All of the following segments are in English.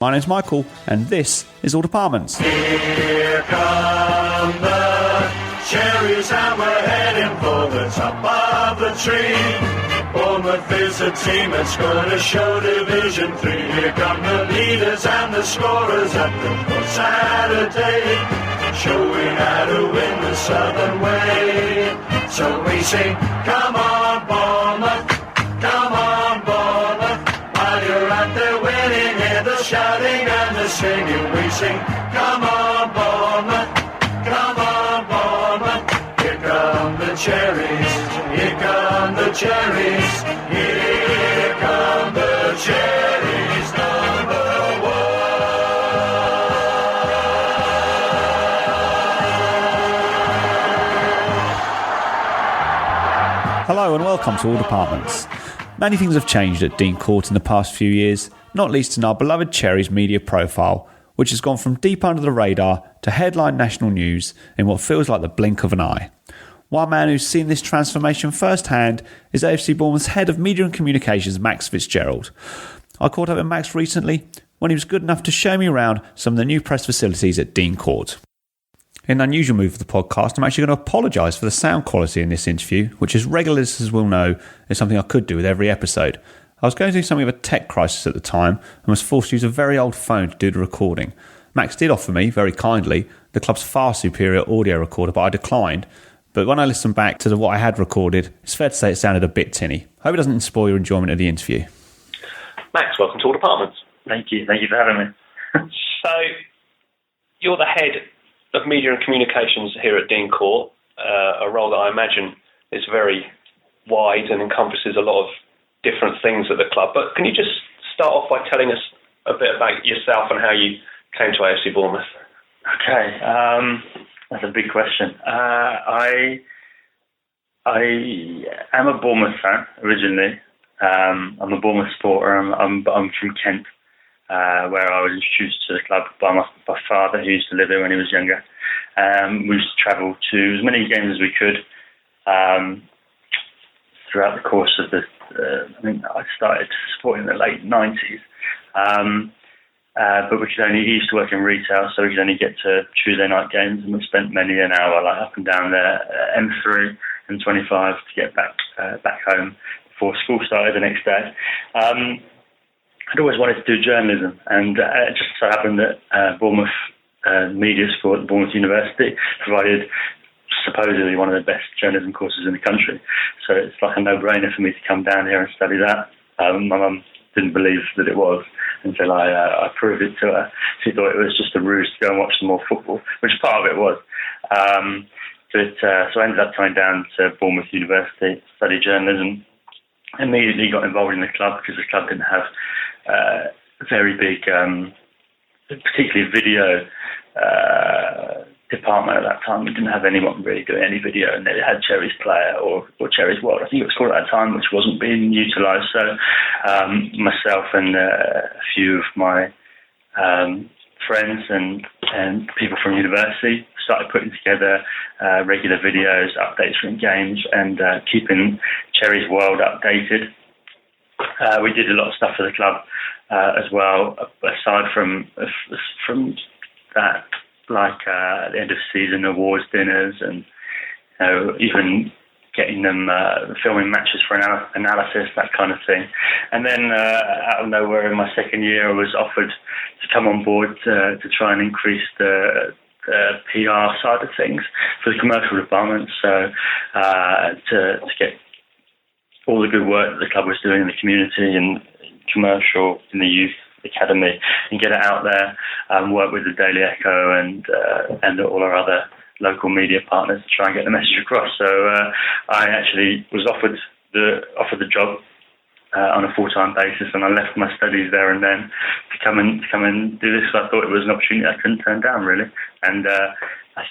My name's Michael, and this is All Departments. Here come the cherries, and we're heading for the top of the tree. Bournemouth is a team that's going to show Division 3. Here come the leaders and the scorers at the Saturday, showing how to win the Southern way. So we sing, come on Bournemouth, come on Bournemouth. While you're out there winning, hear the shouting and the singing. We sing, come on Bournemouth, come on Bournemouth. Here come the cherries, here come the cherries, here come the cherries, number one. Hello and welcome to All Departments. Many things have changed at Dean Court in the past few years, not least in our beloved Cherries media profile, which has gone from deep under the radar to headline national news in what feels like the blink of an eye. One man who's seen this transformation firsthand is AFC Bournemouth's head of media and communications, Max Fitzgerald. I caught up with Max recently when he was good enough to show me around some of the new press facilities at Dean Court. In an unusual move for the podcast, I'm actually going to apologise for the sound quality in this interview, which as regular listeners will know is something I could do with every episode. I was going through something of a tech crisis at the time and was forced to use a very old phone to do the recording. Max did offer me, very kindly, the club's far superior audio recorder, but I declined. But when I listened back to what I had recorded, it's fair to say it sounded a bit tinny. Hope it doesn't spoil your enjoyment of the interview. Max, welcome to All Departments. Thank you for having me. So, you're the head of media and communications here at Dean Court, a role that I imagine is very wide and encompasses a lot of different things at the club. But can you just start off by telling us a bit about yourself and how you came to AFC Bournemouth? Okay, that's a big question. I am a Bournemouth fan originally. I'm a Bournemouth supporter. I'm from Kent, where I was introduced to the club by my father, who used to live here when he was younger. We used to travel to as many games as we could throughout the course of the. I think I started supporting in the late 90s, but he used to work in retail, so we could only get to Tuesday night games, and we spent many an hour up and down there, M3 and 25 to get back home before school started the next day. I'd always wanted to do journalism, and it just so happened that Bournemouth Media School at Bournemouth University provided supposedly one of the best journalism courses in the country. So it's like a no-brainer for me to come down here and study that. My mum didn't believe that it was until I proved it to her. She thought it was just a ruse to go and watch some more football, which part of it was. So I ended up coming down to Bournemouth University to study journalism. Immediately got involved in the club because the club didn't have very big, particularly video department at that time. We didn't have anyone really doing any video, and they had Cherries Player or Cherries World, I think it was called at that time, which wasn't being utilised. So myself and a few of my friends and people from university started putting together regular videos, updates from games, and keeping Cherries World updated. We did a lot of stuff for the club as well, aside from that, like at the end of season awards dinners, and even getting them filming matches for analysis, that kind of thing. And then out of nowhere in my second year, I was offered to come on board to try and increase the PR side of things for the commercial department. So to get all the good work that the club was doing in the community and commercial in the youth academy, and get it out there, work with the Daily Echo and all our other local media partners to try and get the message across. So I actually was offered the job on a full-time basis, and I left my studies there and then to come and do this. So I thought it was an opportunity I couldn't turn down, really. And I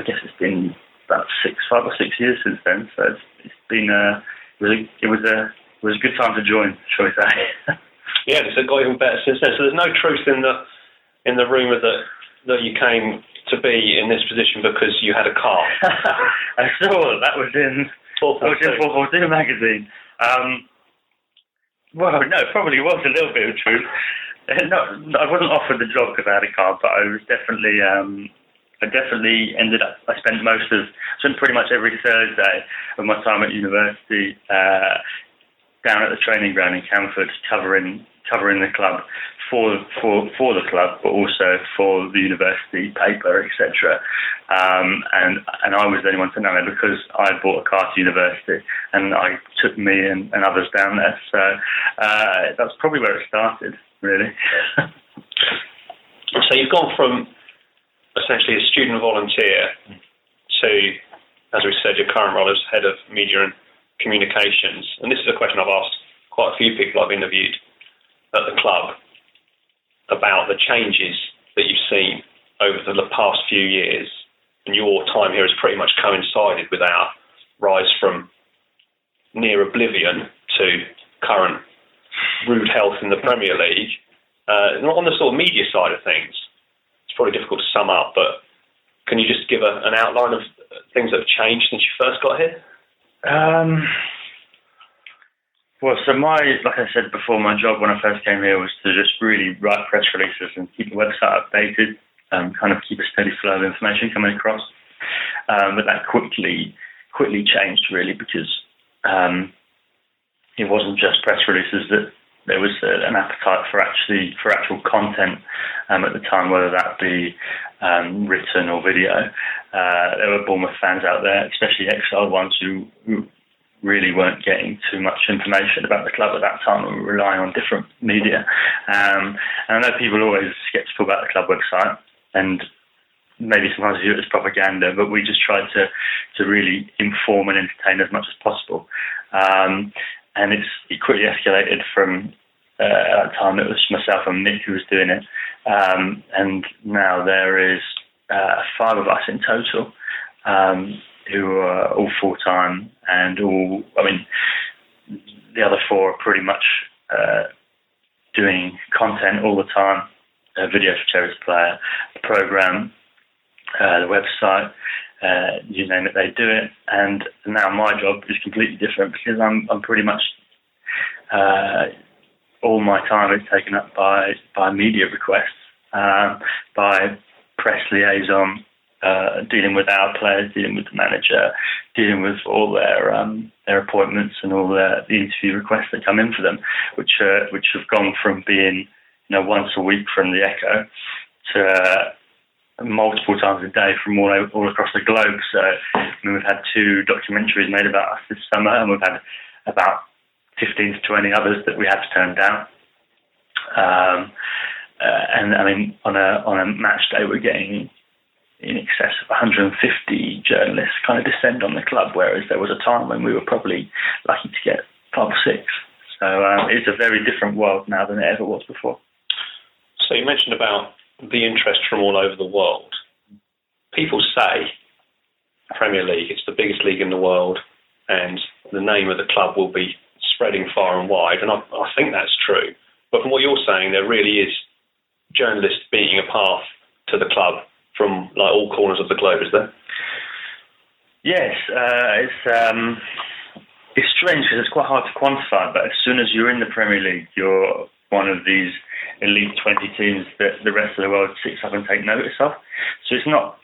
guess it's been about 5 or 6 years since then. So it's been it was a good time to join, shall we say? Yeah, it's got even better since then. So there's no truth in the rumour that you came to be in this position because you had a car. I saw that was in 442 magazine. Well, no, probably was a little bit of truth. No, I wasn't offered the job because I had a car, but I was definitely. I definitely ended up. I spent pretty much every Thursday of my time at university down at the training ground in Camford, covering the club for the club, but also for the university paper, etc. And I was the only one to know it because I bought a car to university, and I took me and others down there. So that's probably where it started, really. So you've gone from essentially a student volunteer to, as we said, your current role as head of media and communications. And this is a question I've asked quite a few people I've interviewed at the club about the changes that you've seen over the past few years. And your time here has pretty much coincided with our rise from near oblivion to current rude health in the Premier League. Not on the sort of media side of things. It's probably difficult to sum up, but can you just give an outline of things that have changed since you first got here? Well, so like I said before, my job when I first came here was to just really write press releases and keep the website updated, kind of keep a steady flow of information coming across. But that quickly changed, really, because it wasn't just press releases that. There was an appetite for actual content at the time, whether that be written or video. There were Bournemouth fans out there, especially exiled ones, who really weren't getting too much information about the club at that time and were relying on different media. And I know people are always sceptical about the club website, and maybe sometimes view it as propaganda, but we just tried to really inform and entertain as much as possible. And it quickly escalated from at that time it was myself and Nick who was doing it, and now there is 5 of us in total who are all full time, and the other 4 are pretty much doing content all the time, video for Cherries Player, the programme, the website. You name it, they do it. And now my job is completely different because I'm pretty much all my time is taken up by media requests, by press liaison, dealing with our players, dealing with the manager, dealing with all their appointments and all the interview requests that come in for them, which have gone from being once a week from the Echo to multiple times a day from all across the globe. So we've had 2 documentaries made about us this summer, and we've had about 15 to 20 others that we had to turn down. And I mean, on a match day, we're getting in excess of 150 journalists kind of descend on the club, whereas there was a time when we were probably lucky to get 5 or 6. So it's a very different world now than it ever was before. So you mentioned about the interest from all over the world. People say Premier League, it's the biggest league in the world, and the name of the club will be spreading far and wide, and I think that's true. But from what you're saying, there really is journalists beating a path to the club from all corners of the globe, is there? Yes, it's strange because it's quite hard to quantify, but as soon as you're in the Premier League, you're one of these elite 20 teams that the rest of the world sits up and take notice of. So it's not.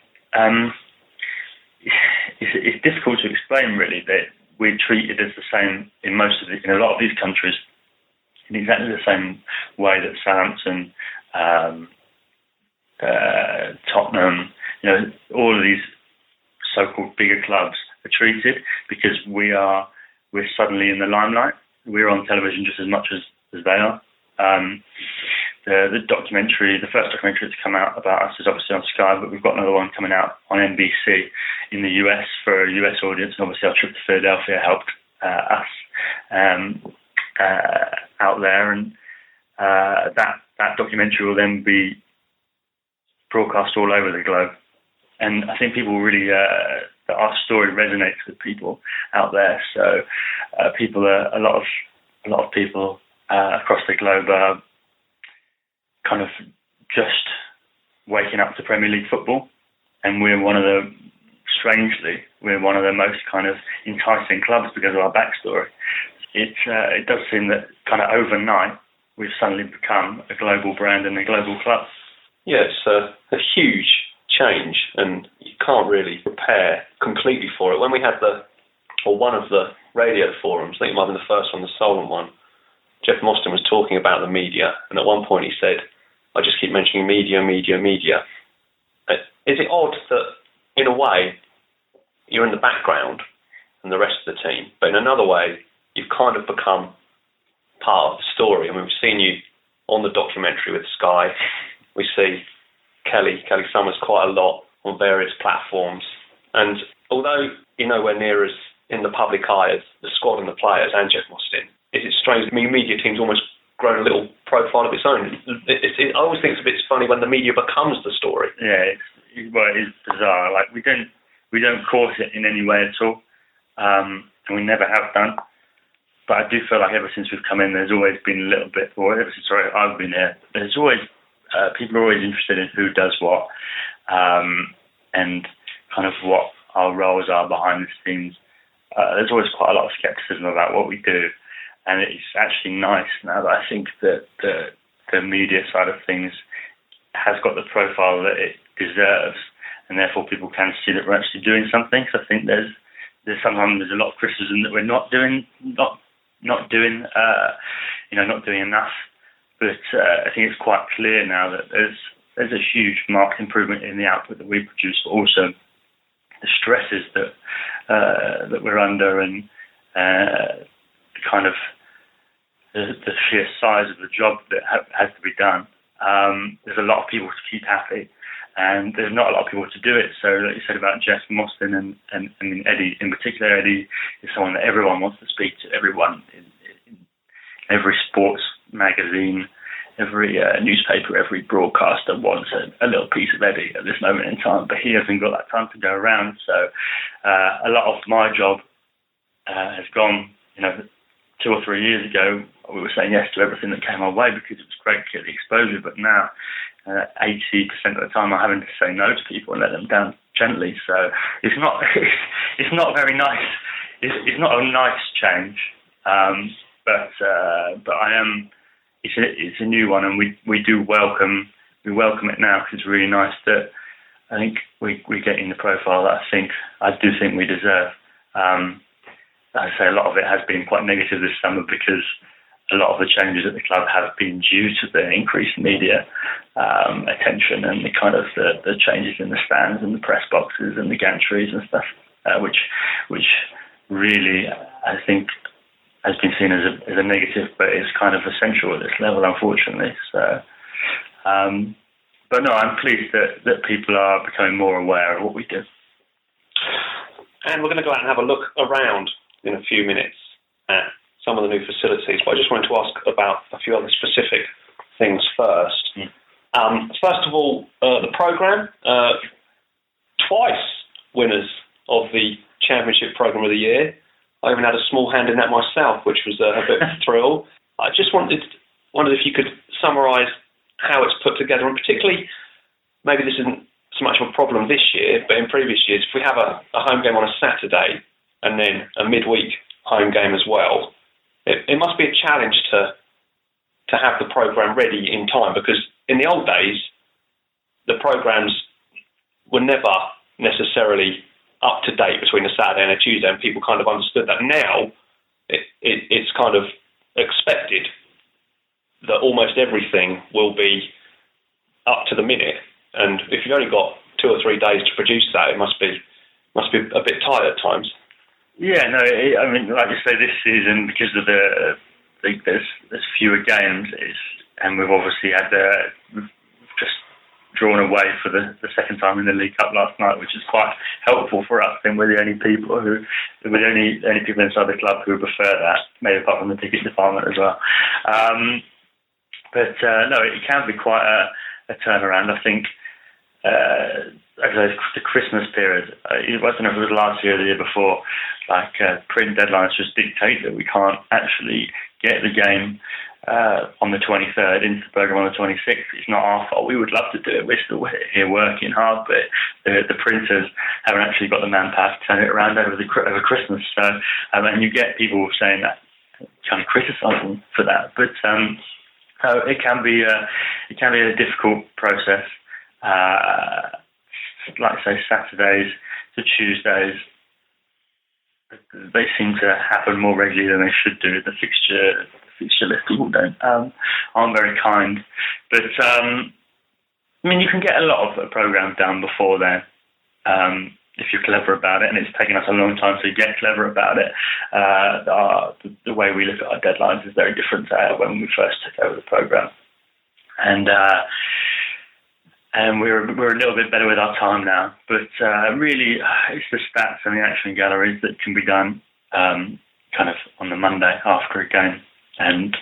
It's difficult to explain, really, that we're treated as the same in a lot of these countries, in exactly the same way that Southampton, Tottenham, all of these so-called bigger clubs are treated, because we're suddenly in the limelight. We're on television just as much as they are. The first documentary that's come out about us is obviously on Sky, but we've got another one coming out on NBC in the US for a US audience, and obviously our trip to Philadelphia helped us out there, and that documentary will then be broadcast all over the globe. And I think people really, that our story resonates with people out there. So a lot of people across the globe are kind of just waking up to Premier League football, and we're one of the most kind of enticing clubs because of our backstory. It does seem that kind of overnight we've suddenly become a global brand and a global club. Yeah, it's a huge change, and you can't really prepare completely for it. When we had one of the radio forums, I think it might have been the first one, the Solent one, Jeff Mostyn was talking about the media, and at one point he said, I just keep mentioning media, media, media. Is it odd that, in a way, you're in the background and the rest of the team, but in another way, you've kind of become part of the story? I mean, we've seen you on the documentary with Sky. We see Kelly Summers quite a lot on various platforms. And although you're nowhere near as in the public eye as the squad and the players and Jeff Mostyn, is it strange? I mean, media team's almost grown a little profile of its own. I always think it's a bit funny when the media becomes the story. Yeah, it is bizarre. Like, we don't course it in any way at all, and we never have done. But I do feel like ever since we've come in, there's always been a little bit, or ever since I've been here, there's always people are always interested in who does what, and kind of what our roles are behind the scenes. There's always quite a lot of skepticism about what we do, and it's actually nice now that I think that the media side of things has got the profile that it deserves, and therefore people can see that we're actually doing something. So I think there's sometimes a lot of criticism that we're not doing enough. But I think it's quite clear now that there's a huge marked improvement in the output that we produce, but also the stresses that we're under, and kind of the sheer size of the job that has to be done. There's a lot of people to keep happy, and there's not a lot of people to do it. So, like you said about Jeff Mostyn and Eddie in particular, Eddie is someone that everyone wants to speak to. Everyone in every sports magazine, every newspaper, every broadcaster wants a little piece of Eddie at this moment in time, but he hasn't got that time to go around. So a lot of my job has gone, 2 or 3 years ago, we were saying yes to everything that came our way because it was great to get the exposure, but now 80% of the time I'm having to say no to people and let them down gently. So it's not very nice. It's not a nice change, but I am. It's a new one, and we do welcome it now, because it's really nice that I think we're getting the profile that I do think we deserve. I say a lot of it has been quite negative this summer, because a lot of the changes at the club have been due to the increased media attention and the kind of the changes in the stands and the press boxes and the gantries and stuff, which really I think has been seen as a negative, but it's kind of essential at this level, unfortunately. So, but no, I'm pleased that people are becoming more aware of what we do. And we're going to go out and have a look around in a few minutes at some of the new facilities, but I just wanted to ask about a few other specific things first. First of all, the programme, twice winners of the Championship Programme of the Year. I even had a small hand in that myself, which was a bit of a thrill. I just wondered if you could summarise how it's put together, and particularly, maybe this isn't so much of a problem this year, but in previous years, if we have a home game on a Saturday and then a midweek home game as well, it must be a challenge to have the programme ready in time, because in the old days, the programmes were never necessarily up to date between a Saturday and a Tuesday, and people kind of understood that. Now it's kind of expected that almost everything will be up to the minute, and if you've only got 2 or 3 days to produce that, it must be a bit tight at times. Yeah, no, I mean, like I say, this season, because of there's fewer games, and we've obviously had we've just drawn away for the second time in the League Cup last night, which is quite helpful for us. And we're the only people people inside the club who prefer that, maybe apart from the ticket department as well. But no, it can be quite a turnaround. I think the Christmas period, I don't know if it was last year or the year before, like print deadlines just dictate that we can't actually get the game on the 23rd into the programme on the 26th. It's not our fault. We would love to do it. We're still here working hard, but the printers haven't actually got the manpower to turn it around over Christmas. So, and you get people saying that, kind of criticising for that. But So it can be a difficult process. Like I say, Saturdays to Tuesdays, they seem to happen more regularly than they should do. The fixture list people aren't very kind, but I mean, you can get a lot of the program done before then if you're clever about it, and it's taken us a long time to get clever about it. The way we look at our deadlines is very different to when we first took over the program, and we're a little bit better with our time now. But really, it's the stats and the action galleries that can be done kind of on the Monday after a game, and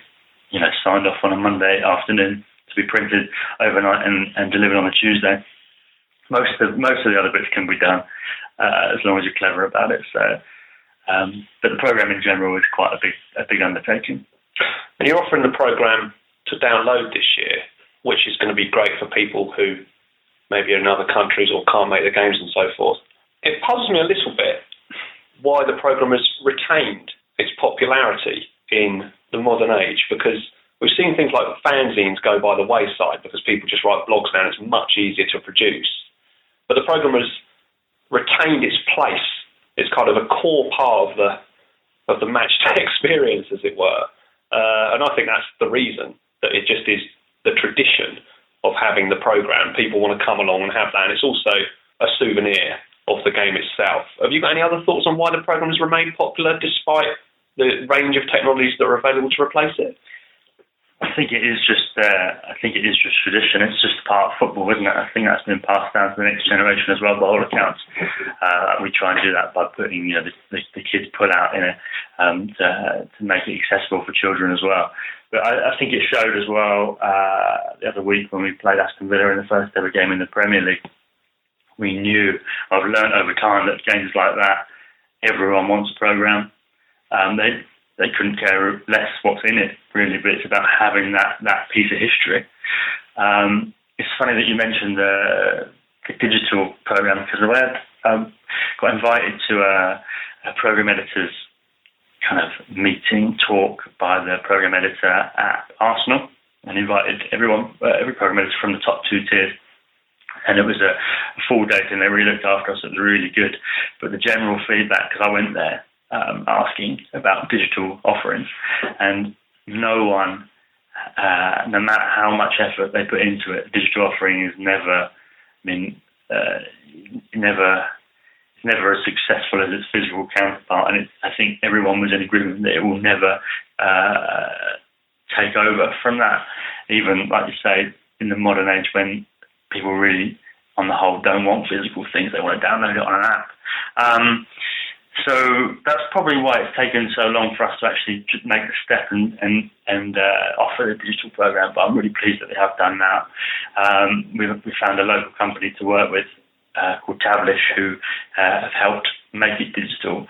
signed off on a Monday afternoon to be printed overnight and delivered on a Tuesday. Most of the other bits can be done as long as you're clever about it. So, but the program in general is quite a big undertaking. And you're offering the program to download this year, which is going to be great for people who maybe are in other countries or can't make the games and so forth. It puzzles me a little bit why the program has retained its popularity in the modern age, because we've seen things like fanzines go by the wayside because people just write blogs now and it's much easier to produce. But the program has retained its place. It's kind of a core part of the match day experience, as it were. And I think that's the reason, that it just is the tradition of having the program. People want to come along and have that, and it's also a souvenir of the game itself. Have you got any other thoughts on why the program has remained popular despite the range of technologies that are available to replace it? I think it is just tradition. It's just part of football, isn't it? I think that's been passed down to the next generation as well, by all accounts. We try and do that by putting the kids put out in it to make it accessible for children as well. But I think it showed as well the other week when we played Aston Villa in the first ever game in the Premier League. We knew, I've learned over time, that games like that, everyone wants a programme. They couldn't care less what's in it, really, but it's about having that piece of history. It's funny that you mentioned the digital program, because the way I got invited to a program editor's kind of meeting, talk by the program editor at Arsenal, and invited every program editor from the top 2 tiers. And it was a full day thing. They really looked after us. It was really good. But the general feedback, because I went there asking about digital offerings, and no one, no matter how much effort they put into it, digital offering is never as successful as its physical counterpart. And I think everyone was in agreement that it will never take over from that. Even, like you say, in the modern age when people really, on the whole, don't want physical things, they want to download it on an app. So that's probably why it's taken so long for us to actually make the step and offer the digital program. But I'm really pleased that they have done now. We found a local company to work with called Tablish, who have helped make it digital,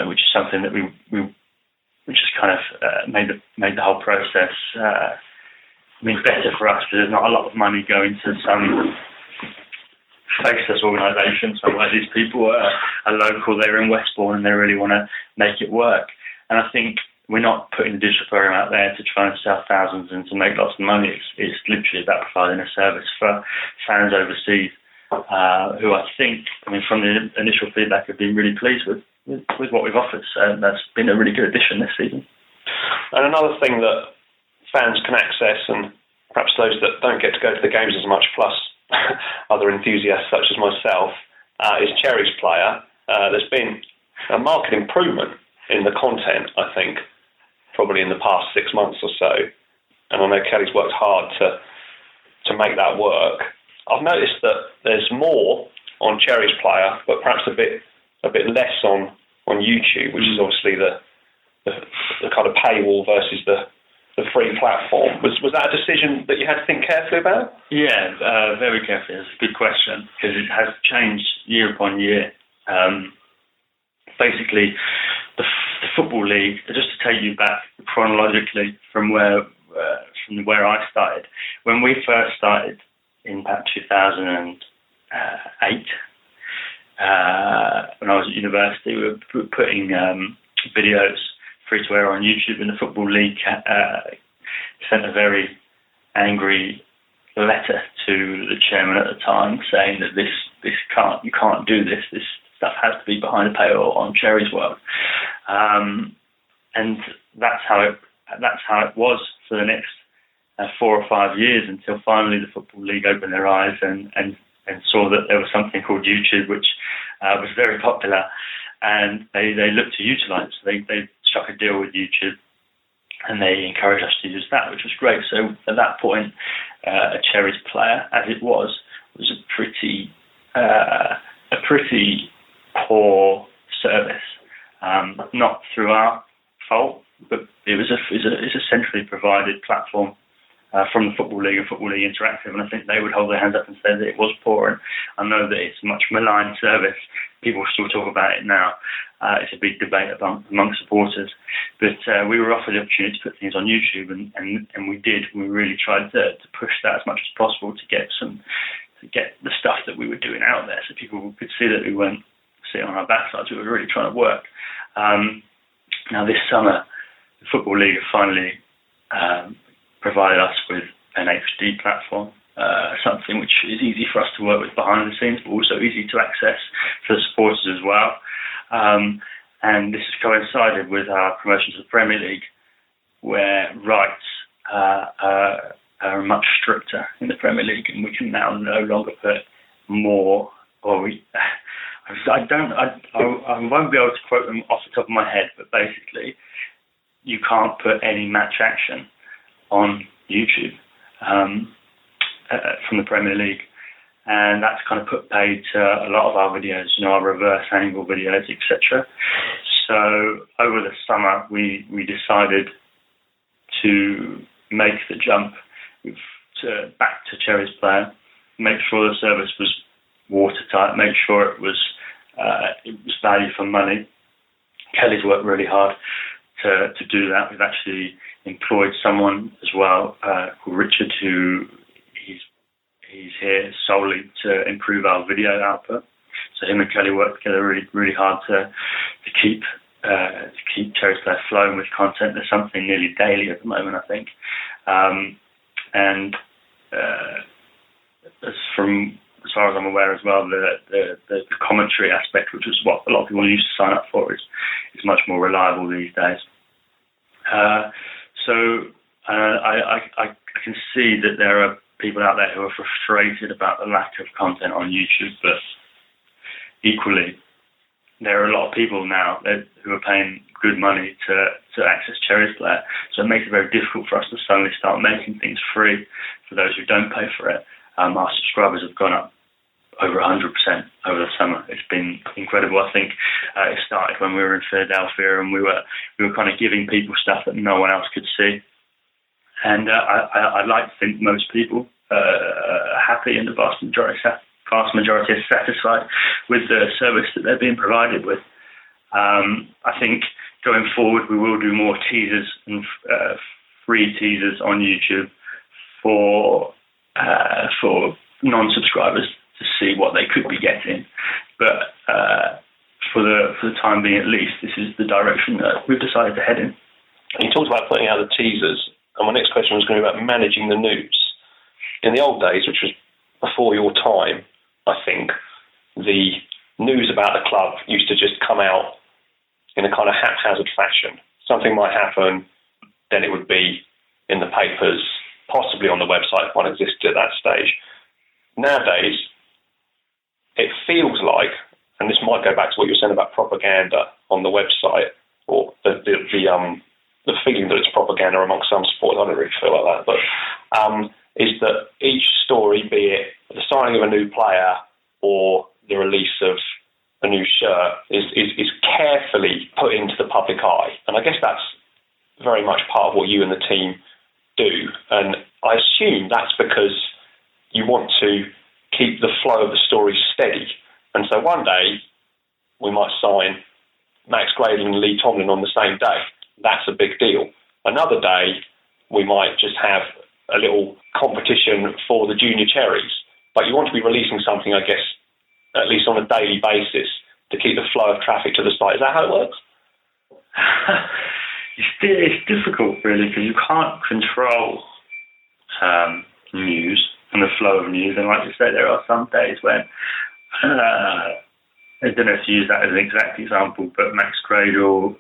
which is something that which has kind of made the whole process better for us, because there's not a lot of money going to some faceless organisation somewhere. These people are local, they're in Westbourne, and they really want to make it work. And I think we're not putting the digital program out there to try and sell thousands and to make lots of money. It's literally about providing a service for fans overseas who I think, from the initial feedback, have been really pleased with what we've offered. So that's been a really good addition this season. And another thing that fans can access, and perhaps those that don't get to go to the games as much, plus other enthusiasts such as myself, is Cherry's Player. There's been a marked improvement in the content, I think, probably in the past 6 months or so. And I know Kelly's worked hard to make that work. I've noticed that there's more on Cherry's Player, but perhaps a bit less on YouTube, which is obviously the kind of paywall versus the free platform. Was that a decision that you had to think carefully about? Yeah, very carefully. That's a good question, because it has changed year upon year. Basically, the Football League, just to take you back chronologically from where I started, when we first started in about 2008, when I was at university, we were putting videos free to air on YouTube, and the Football League sent a very angry letter to the chairman at the time saying that you can't do this. This stuff has to be behind a paywall on Cherry's World. And that's how it was for the next 4 or 5 years, until finally the Football League opened their eyes and saw that there was something called YouTube, which was very popular, and they looked to utilise it. So they struck a deal with YouTube, and they encouraged us to use that, which was great. So at that point, a Cherries player, as it was a pretty poor service. Not through our fault, but it was a centrally provided platform from the Football League and Football League Interactive, and I think they would hold their hands up and say that it was poor. And I know that it's a much maligned service. People still talk about it now. It's a big debate among supporters. But we were offered the opportunity to put things on YouTube, and we did. We really tried to push that as much as possible to get the stuff that we were doing out there, so people could see that we weren't sitting on our backsides. We were really trying to work. Now this summer, the Football League have finally provided us with an HD platform, something which is easy for us to work with behind the scenes, but also easy to access for the supporters as well. And this has coincided with our promotion to the Premier League, where rights are much stricter in the Premier League, and we can now no longer put more, I won't be able to quote them off the top of my head, but basically, you can't put any match action on YouTube from the Premier League, and that's kind of put paid to a lot of our videos, our reverse angle videos, etc. So over the summer, we decided to make the jump back to Cherries Player, make sure the service was watertight, make sure it was value for money. Kelly's worked really hard to do that. We've actually employed someone as well called Richard, who he's here solely to improve our video output. So him and Kelly work together really, really hard to keep Cherries Player flowing with content. There's something nearly daily at the moment, I think. As far as I'm aware as well, the commentary aspect, which is what a lot of people used to sign up for, is much more reliable these days. So I can see that there are people out there who are frustrated about the lack of content on YouTube, but equally, there are a lot of people now who are paying good money to access Cherries Player, so it makes it very difficult for us to suddenly start making things free for those who don't pay for it. Our subscribers have gone up over 100% over the summer. It's been incredible. I think it started when we were in Philadelphia, and we were kind of giving people stuff that no one else could see. And I like to think most people are happy, and the vast majority are satisfied with the service that they're being provided with. I think going forward we will do more teasers and free teasers on YouTube for non-subscribers to see what they could be getting. But for the time being, at least, this is the direction that we've decided to head in. You talked about putting out the teasers, and my next question was going to be about managing the news. In the old days, which was before your time, I think, the news about the club used to just come out in a kind of haphazard fashion. Something might happen, then it would be in the papers, possibly on the website if one existed at that stage. Nowadays, it feels like, and this might go back to what you were saying about propaganda on the website, or the feeling that it's propaganda amongst some supporters. I don't really feel like that, but is that each story, be it the signing of a new player or the release of a new shirt, is carefully put into the public eye. And I guess that's very much part of what you and the team do. And I assume that's because you want to keep the flow of the story steady. And so one day we might sign Max Grading and Lee Tomlin on the same day. That's a big deal. Another day we might just have a little competition for the junior cherries. But you want to be releasing something, I guess, at least on a daily basis to keep the flow of traffic to the site. Is that how it works? it's difficult, really, because you can't control news and the flow of news. And like you say, there are some days when, I don't know if to use that as an exact example, but Max Cradle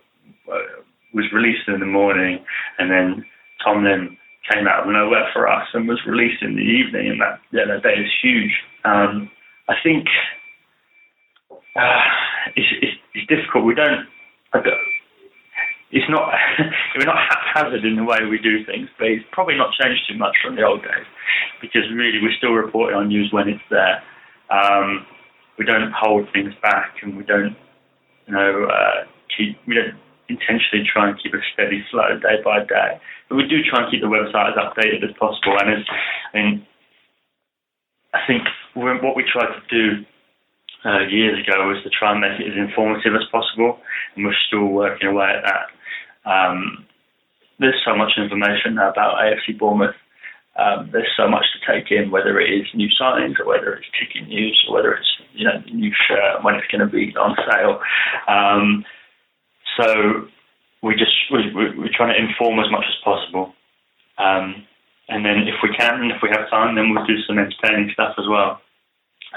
was released in the morning, and then Tomlin came out of nowhere for us and was released in the evening, and that day is huge. I think it's difficult. It's not we're not haphazard in the way we do things, but it's probably not changed too much from the old days, because really we're still reporting on news when it's there. We don't hold things back, and we don't intentionally try and keep a steady flow day by day. But we do try and keep the website as updated as possible. And I think what we tried to do years ago was to try and make it as informative as possible, and we're still working away at that. There's so much information now about AFC Bournemouth. There's so much to take in, whether it is new signings or whether it's ticket news or whether it's the new shirt, when it's going to be on sale. So we're trying to inform as much as possible. And then if we can, and if we have time, then we'll do some entertaining stuff as well.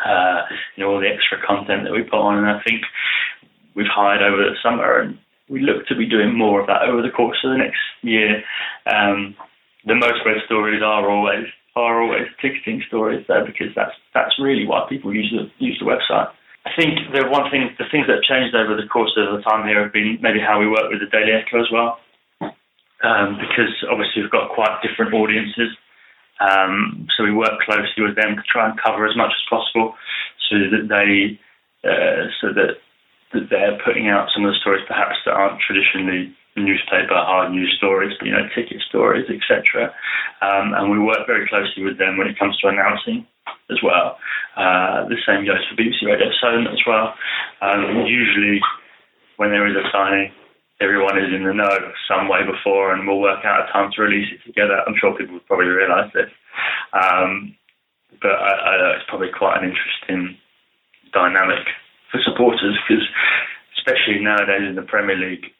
All the extra content that we put on. And I think we've hired over the summer, and we look to be doing more of that over the course of the next year. The most read stories are always ticketing stories, though, because that's really why people use the website. I think the things that have changed over the course of the time here have been maybe how we work with the Daily Echo as well, because obviously we've got quite different audiences. So we work closely with them to try and cover as much as possible, so that they're putting out some of the stories perhaps that aren't traditionally newspaper hard news stories, but ticket stories, etc. And we work very closely with them when it comes to announcing as well. The same goes for BBC Radio Solent as well. Usually when there is a signing, everyone is in the know some way before, and we'll work out a time to release it together. I'm sure people would probably realise this. But I know it's probably quite an interesting dynamic for supporters, because especially nowadays in the Premier League,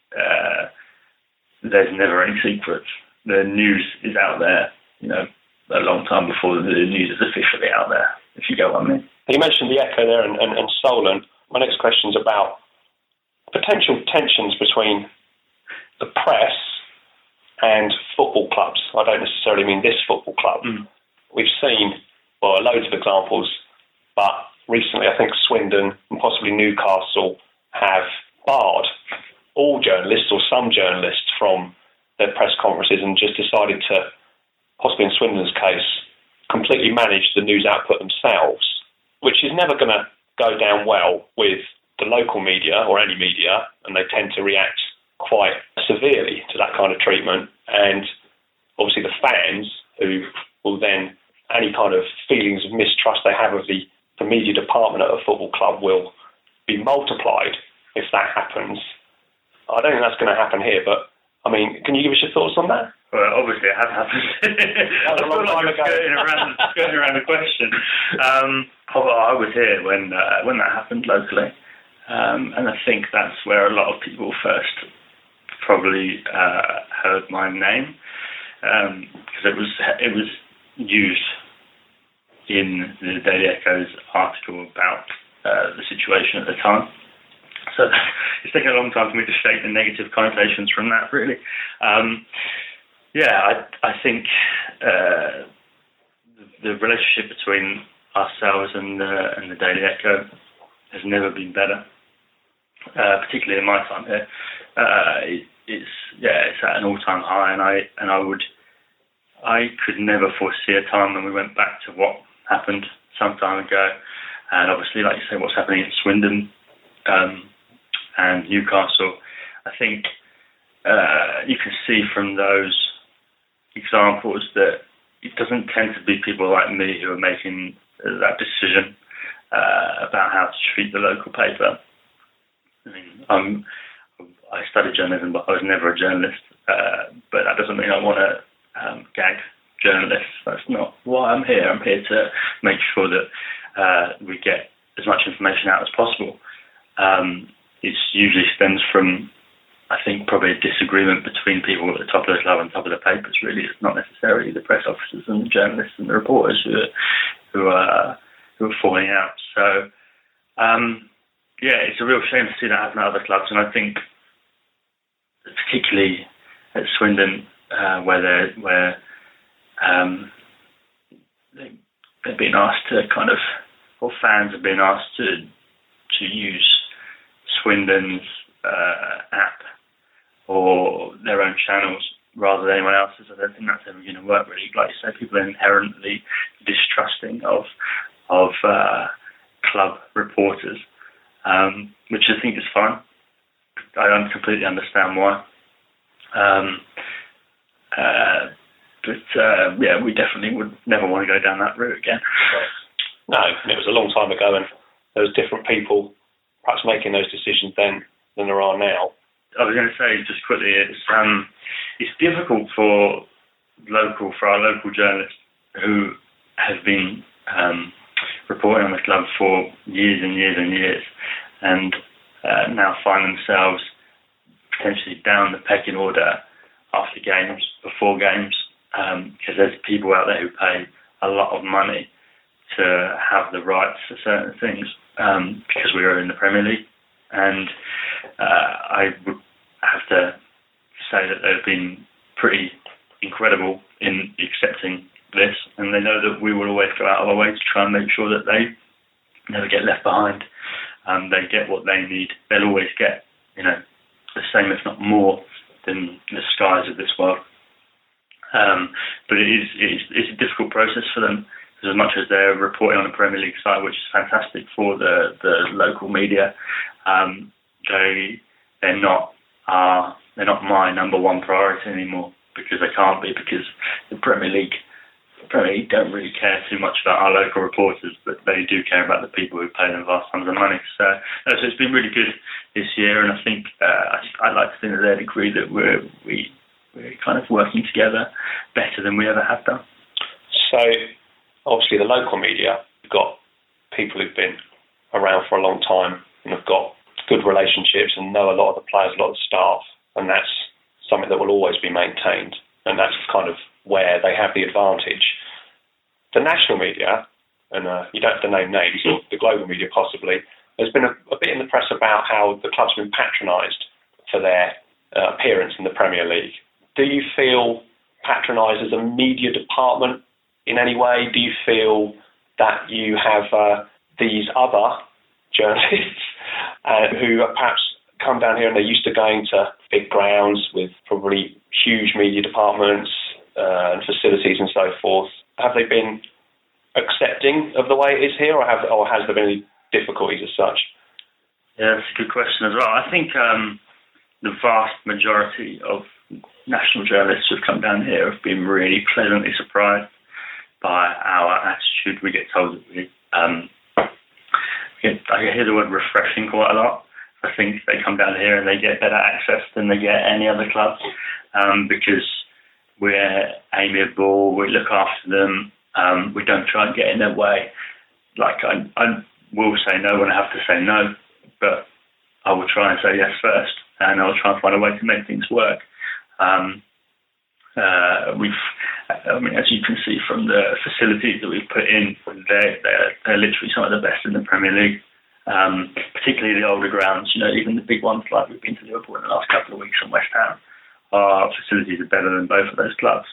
there's never any secrets. The news is out there, a long time before the news is officially out there, if you get what I mean. You mentioned the Echo there and Solent. My next question is about potential tensions between the press and football clubs. I don't necessarily mean this football club. We've seen loads of examples, but recently I think Swindon and possibly Newcastle have barred all journalists or some journalists from their press conferences, and just decided to, possibly in Swindon's case, completely manage the news output themselves, which is never going to go down well with the local media or any media, and they tend to react quite severely to that kind of treatment. And obviously the fans, who will then, any kind of feelings of mistrust they have of the media department at a football club will be multiplied if that happens. I don't think that's going to happen here, but I mean, can you give us your thoughts on that? Well, obviously it has happened. I feel like I'm skirting around the question. I was here when that happened locally, and I think that's where a lot of people first probably heard my name, because it was used in the Daily Echo's article about the situation at the time. So it's taken a long time for me to shake the negative connotations from that, really. I think the relationship between ourselves and the Daily Echo has never been better, particularly in my time here. It's at an all-time high, and I could never foresee a time when we went back to what happened some time ago. And obviously, like you say, what's happening in Swindon and Newcastle, I think you can see from those examples that it doesn't tend to be people like me who are making that decision about how to treat the local paper. I mean, I studied journalism, but I was never a journalist. But that doesn't mean I want to gag journalists. That's not why I'm here. I'm here to make sure that we get as much information out as possible. It usually stems from I think probably a disagreement between people at the top of the club and top of the papers. Really, it's not necessarily the press officers and the journalists and the reporters who are falling out. So, it's a real shame to see that happen at other clubs, and I think particularly at Swindon, where they've been asked to or fans have been asked to use Swindon's app or their own channels rather than anyone else's. I don't think that's ever going to work, really. Like you said, people are inherently distrusting of club reporters, which I think is fine. I don't completely understand why. We definitely would never want to go down that route again. No, and it was a long time ago, and there was different people perhaps making those decisions then than there are now. I was going to say just quickly, it's difficult for our local journalists who have been reporting on the club for years and years and years, and now find themselves potentially down the pecking order after games, before games, because there's people out there who pay a lot of money to have the rights to certain things because we are in the Premier League. And I would have to say that they've been pretty incredible in accepting this, and they know that we will always go out of our way to try and make sure that they never get left behind. They get what they need. They'll always get, the same, if not more, than the skies of this world. But it's a difficult process for them, because as much as they're reporting on the Premier League side, which is fantastic for the local media, they're not my number one priority anymore, because they can't be, because the Premier League don't really care too much about our local reporters, but they do care about the people who pay them vast sums of money. So it's been really good this year, and I think I'd like to think that they'd agree that we're kind of working together better than we ever have done. So obviously the local media have got people who've been around for a long time and have got good relationships and know a lot of the players, a lot of the staff, and that's something that will always be maintained, and that's kind of where they have the advantage. The national media, and you don't have to name names, or the global media possibly, there's been a bit in the press about how the club's been patronised for their appearance in the Premier League. Do you feel patronised as a media department in any way? Do you feel that you have these other journalists who perhaps come down here and they're used to going to big grounds with probably huge media departments and facilities and so forth? Have they been accepting of the way it is here, or has there been any difficulties as such? Yeah, that's a good question as well. I think the vast majority of national journalists who've come down here have been really pleasantly surprised by our attitude. We get told that I hear the word refreshing quite a lot. I think they come down here and they get better access than they get any other club, because we're amiable, we look after them, we don't try and get in their way. Like, I will say no when I have to say no, but I will try and say yes first, and I'll try and find a way to make things work. As you can see from the facilities that we've put in, they're literally some of the best in the Premier League. Particularly the older grounds, even the big ones like we've been to Liverpool in the last couple of weeks and West Ham. Our facilities are better than both of those clubs,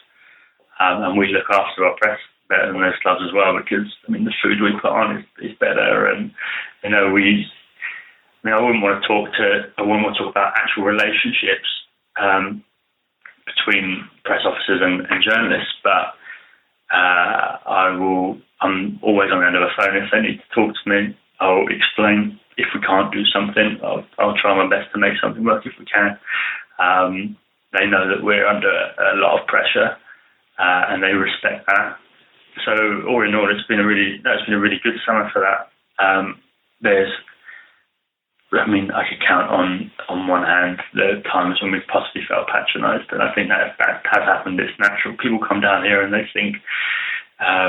and we look after our press better than those clubs as well, because the food we put on is better, and I wouldn't want to talk about actual relationships between press officers and journalists, but I'm always on the end of a phone. If they need to talk to me, I'll explain. If we can't do something, I'll try my best to make something work if we can. They know that we're under a lot of pressure, and they respect that. So all in all, it's been a really good summer for that. I could count on one hand the times when we've possibly felt patronised, and I think that has happened. It's natural. People come down here and they think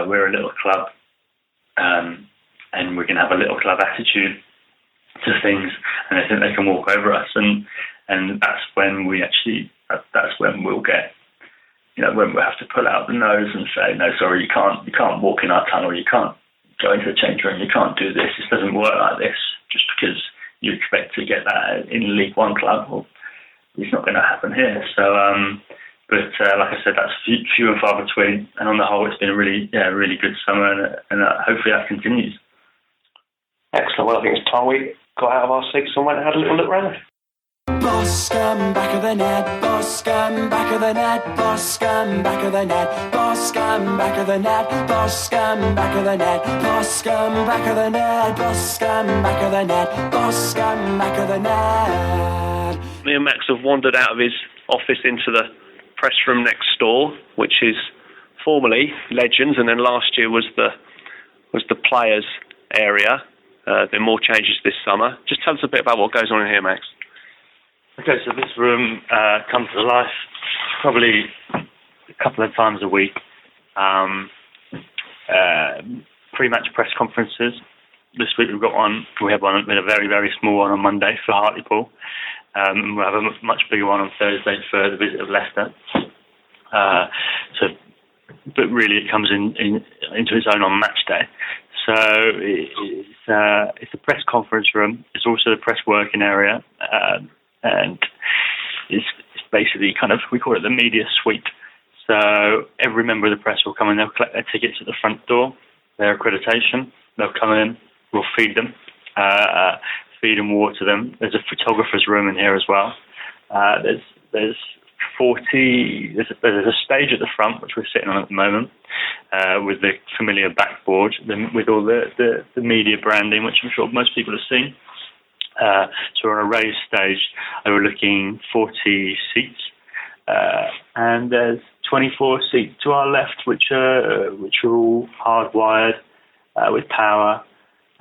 we're a little club, and we're going to have a little club attitude to things, and they think they can walk over us, and that's when we'll get, when we'll have to pull out the nose and say, no, sorry, you can't walk in our tunnel, you can't go into the change room, you can't do this. This doesn't work like this. Just because you expect to get that in a League One club, well, it's not going to happen here. So, but like I said, that's few and far between. And on the whole, it's been a really good summer, and hopefully that continues. Excellent. Well, I think it's time we got out of our seats and went and had a little look round. Boss scum, back of the net, boss scum, back of the net, boss scum, back of the net, boss scum, back of the net, boss scum, back of the net, boss scum, back of the net, boss scum, back of the net, boss scum, back of the net. Me and Max have wandered out of his office into the press room next door, which is formerly Legends, and then last year was the players' area. There are more changes this summer. Just tell us a bit about what goes on in here, Max. Okay, so this room comes to life probably a couple of times a week. Pre-match press conferences. This week we have one, a very, very small one on Monday for Hartlepool. We'll have a much bigger one on Thursday for the visit of Leicester. But really it comes into its own on match day. So it's a press conference room. It's also the press working area. And it's basically we call it the media suite. So every member of the press will come in, they'll collect their tickets at the front door, their accreditation. They'll come in, we'll feed them, feed and water them. There's a photographer's room in here as well. There's a stage at the front, which we're sitting on at the moment, with the familiar backboard, with all the media branding, which I'm sure most people have seen. So we're on a raised stage overlooking 40 seats, and there's 24 seats to our left, which are all hardwired with power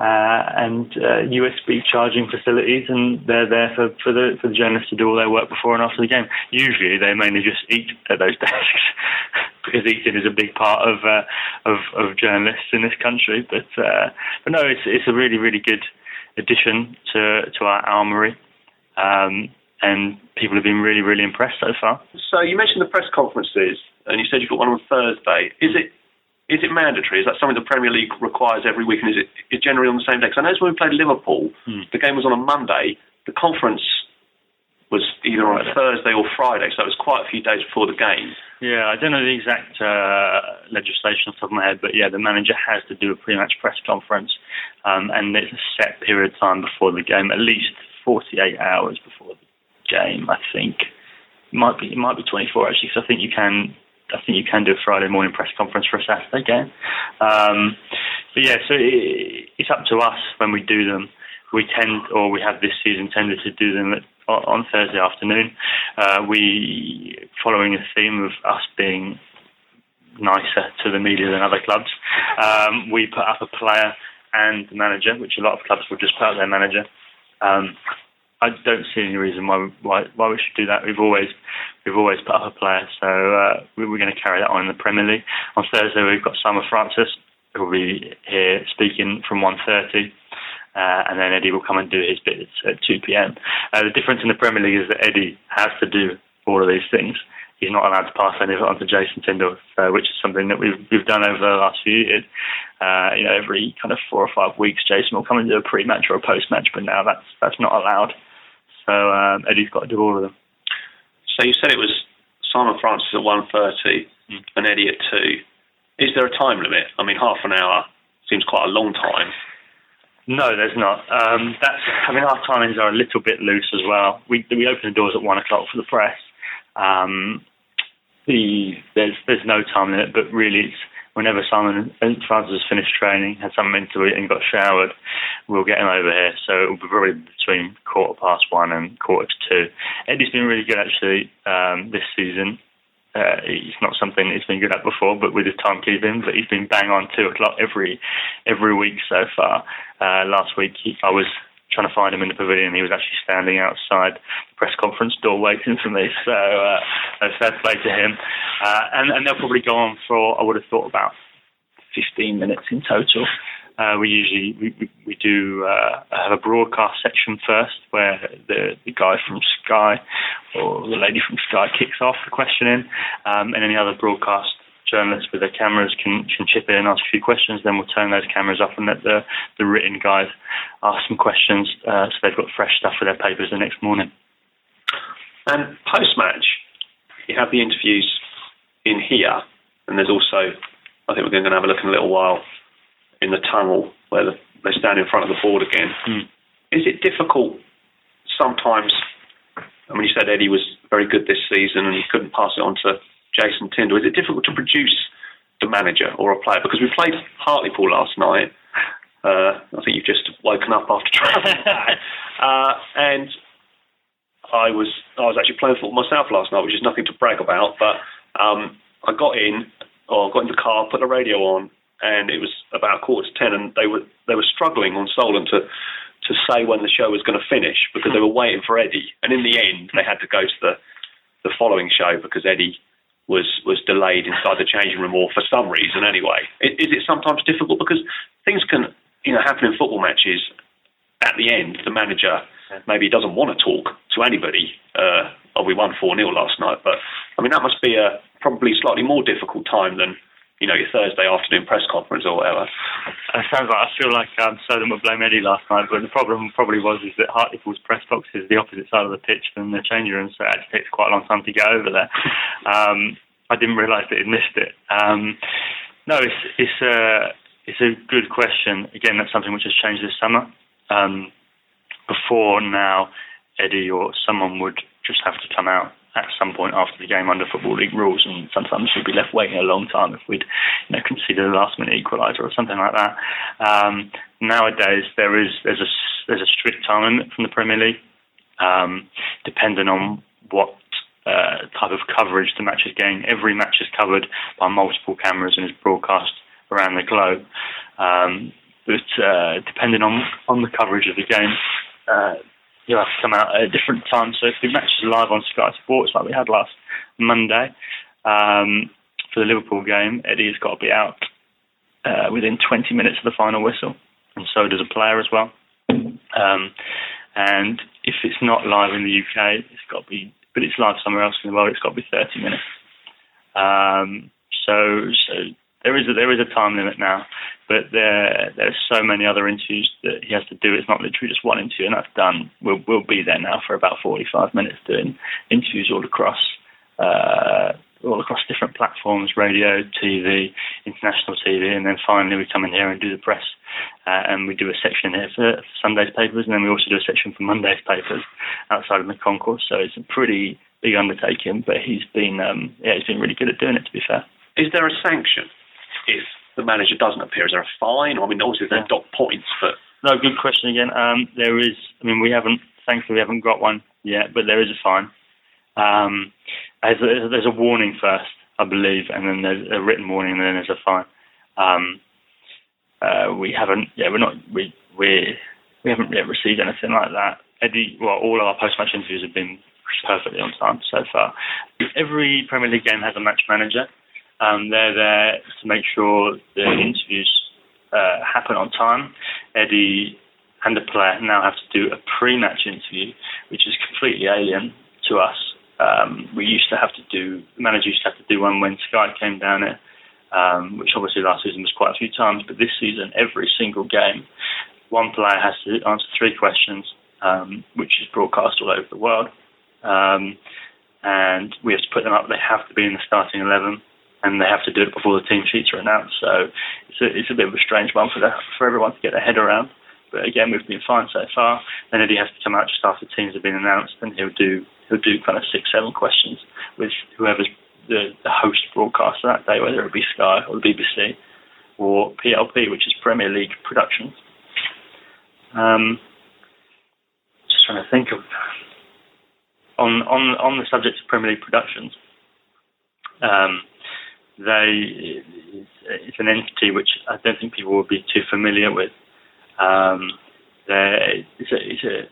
and USB charging facilities, and they're there for the journalists to do all their work before and after the game. Usually they mainly just eat at those desks because eating is a big part of journalists in this country. But no, it's a really, really good addition to our armoury, and people have been really, really impressed so far. So you mentioned the press conferences, and you said you've got one on Thursday. Is it mandatory? Is that something the Premier League requires every week, and is it generally on the same day? Because I know when we played Liverpool, the game was on a Monday. The conference was either on a Thursday or Friday, so it was quite a few days before the game. Yeah, I don't know the exact legislation off the top of my head, but yeah, the manager has to do a pre-match press conference, and it's a set period of time before the game, at least 48 hours before the game, I think. It might be 24 actually, because I think you can do a Friday morning press conference for a Saturday game. But yeah, so it's up to us when we do them. We have this season tended to do them on Thursday afternoon. We, following a theme of us being nicer to the media than other clubs, we put up a player and the manager, which a lot of clubs will just put up their manager. I don't see any reason why we should do that. We've always put up a player, so we're going to carry that on in the Premier League. On Thursday we've got Simon Francis, who will be here speaking from 1:30. And then Eddie will come and do his bits at 2 p.m. The difference in the Premier League is that Eddie has to do all of these things. He's not allowed to pass any of it on to Jason Tindall, which is something that we've done over the last few years. Every kind of 4 or 5 weeks, Jason will come and do a pre-match or a post-match, but now that's not allowed. So Eddie's got to do all of them. So you said it was Simon Francis at 1:30 and Eddie at 2. Is there a time limit? I mean, half an hour seems quite a long time. No, there's not. Our timings are a little bit loose as well. We open the doors at 1 o'clock for the press. There's no time limit, but really it's whenever Simon Francis has finished training, had something to eat and got showered, we'll get him over here. So it'll be probably between 1:15 and 1:45. Eddie's been really good actually this season. It's not something he's been good at before, but with his timekeeping, but he's been bang on 2 o'clock every week so far. Last week I was trying to find him in the pavilion. He was actually standing outside the press conference door waiting for me. So fair play to him. And they'll probably go on for, I would have thought, about 15 minutes in total. We do have a broadcast section first, where the guy from Sky or the lady from Sky kicks off the questioning, and any other broadcast journalists with their cameras can chip in and ask a few questions. Then we'll turn those cameras off and let the written guys ask some questions, so they've got fresh stuff for their papers the next morning. And post-match, you have the interviews in here, and there's also, I think we're going to have a look in a little while, in the tunnel where they stand in front of the board again. Is it difficult sometimes? I mean, you said Eddie was very good this season and he couldn't pass it on to Jason Tyndall. Is it difficult to produce the manager or a player? Because we played Hartlepool last night. I think you've just woken up after travelling back. And I was actually playing football myself last night, which is nothing to brag about. But I got in the car, put the radio on, and it was about 9:45, and they were struggling on Solent to say when the show was going to finish, because they were waiting for Eddie. And in the end, they had to go to the following show because Eddie was delayed inside the changing room, or for some reason anyway. Is it sometimes difficult? Because things can happen in football matches. At the end, the manager maybe doesn't want to talk to anybody. We won 4-0 last night, but I mean that must be a probably slightly more difficult time than your Thursday afternoon press conference or whatever. It sounds like I feel like Solent would blame Eddie last night, but the problem probably was that Hartlepool's press box is the opposite side of the pitch than the changing room, so it actually takes quite a long time to get over there. I didn't realise that he'd missed it. No, it's a good question. Again, that's something which has changed this summer. Before now, Eddie or someone would just have to come out at some point after the game under Football League rules, and sometimes we'd be left waiting a long time if we'd conceded a last-minute equaliser or something like that. Nowadays, there's a strict time limit from the Premier League, depending on what type of coverage the match is getting. Every match is covered by multiple cameras and is broadcast around the globe. But depending on the coverage of the game, you'll have to come out at a different time. So if the match is live on Sky Sports, like we had last Monday, for the Liverpool game, Eddie has got to be out within 20 minutes of the final whistle, and so does a player as well. And if it's not live in the UK, it's got to be, but it's live somewhere else in the world, it's got to be 30 minutes. So there is a time limit now, but there's so many other interviews that he has to do. It's not literally just one interview and that's done. We'll be there now for about 45 minutes doing interviews all across different platforms, radio, TV, international TV, and then finally we come in here and do the press, and we do a section here for Sunday's papers, and then we also do a section for Monday's papers outside of the concourse. So it's a pretty big undertaking, but he's been really good at doing it, to be fair. Is there a sanction if the manager doesn't appear? Is there a fine? I mean, obviously there's dock points, but... No, good question again. There is, thankfully we haven't got one yet, but there is a fine. There's a warning first, I believe, and then there's a written warning, and then there's a fine. We haven't yet received anything like that. All of our post-match interviews have been perfectly on time so far. Every Premier League game has a match manager. They're there to make sure the interviews happen on time. Eddie and the player now have to do a pre-match interview, which is completely alien to us. The manager used to have to do one when Sky came down here, which obviously last season was quite a few times, but this season, every single game, one player has to answer 3 questions, which is broadcast all over the world. And we have to put them up. They have to be in the starting 11, and they have to do it before the team sheets are announced. So it's a bit of a strange one for everyone to get their head around. But again, we've been fine so far. Then Eddie has to come out just after teams have been announced, and he'll do kind of 6-7 questions with whoever's the host broadcaster that day, whether it be Sky or the BBC or PLP, which is Premier League Productions. Just trying to think of on the subject of Premier League Productions. It's an entity which I don't think people will be too familiar with. It's a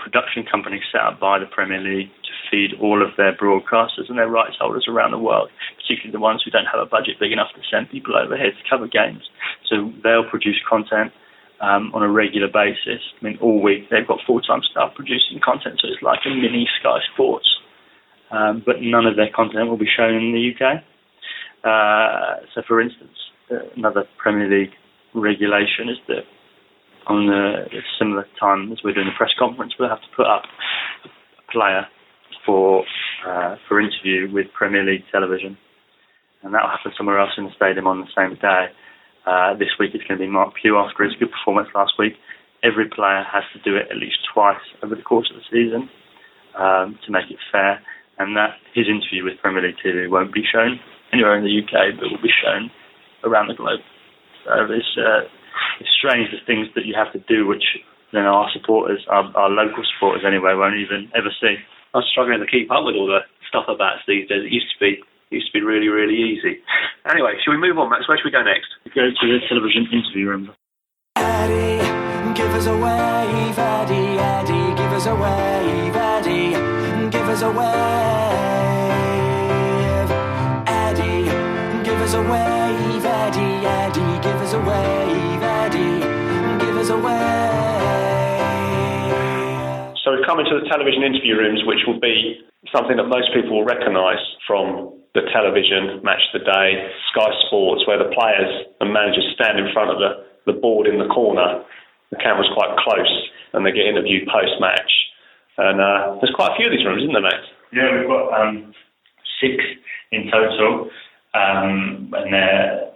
production company set up by the Premier League to feed all of their broadcasters and their rights holders around the world, particularly the ones who don't have a budget big enough to send people over here to cover games. So they'll produce content on a regular basis. I mean, all week they've got full-time staff producing content, so it's like a mini Sky Sports. But none of their content will be shown in the UK. So, for instance, another Premier League regulation is that on a similar time as we're doing the press conference, we'll have to put up a player for interview with Premier League television, and that will happen somewhere else in the stadium on the same day. This week it's going to be Mark Pugh after his good performance last week. Every player has to do it at least twice over the course of the season to make it fair, and that his interview with Premier League TV won't be shown anywhere in the UK, but will be shown around the globe. So it's strange the things that you have to do, which our supporters, our local supporters anyway, won't even ever see. I'm struggling to keep up with all the stuff about these days. It used to be really, really easy. Anyway, shall we move on, Max? Where should we go next? We go to the television interview room. Eddie, give us a wave, Eddie, Eddie, give us a wave, Eddie, give us a wave. Eddie, give us a wave, Eddie, Eddie, give us a wave, Eddie, give us a wave. So we've come into the television interview rooms, which will be something that most people will recognise from the television, Match of the Day, Sky Sports, where the players and managers stand in front of the board in the corner. The camera's quite close and they get interviewed post-match. And there's quite a few of these rooms, isn't there, Max? Yeah, we've got 6 in total. And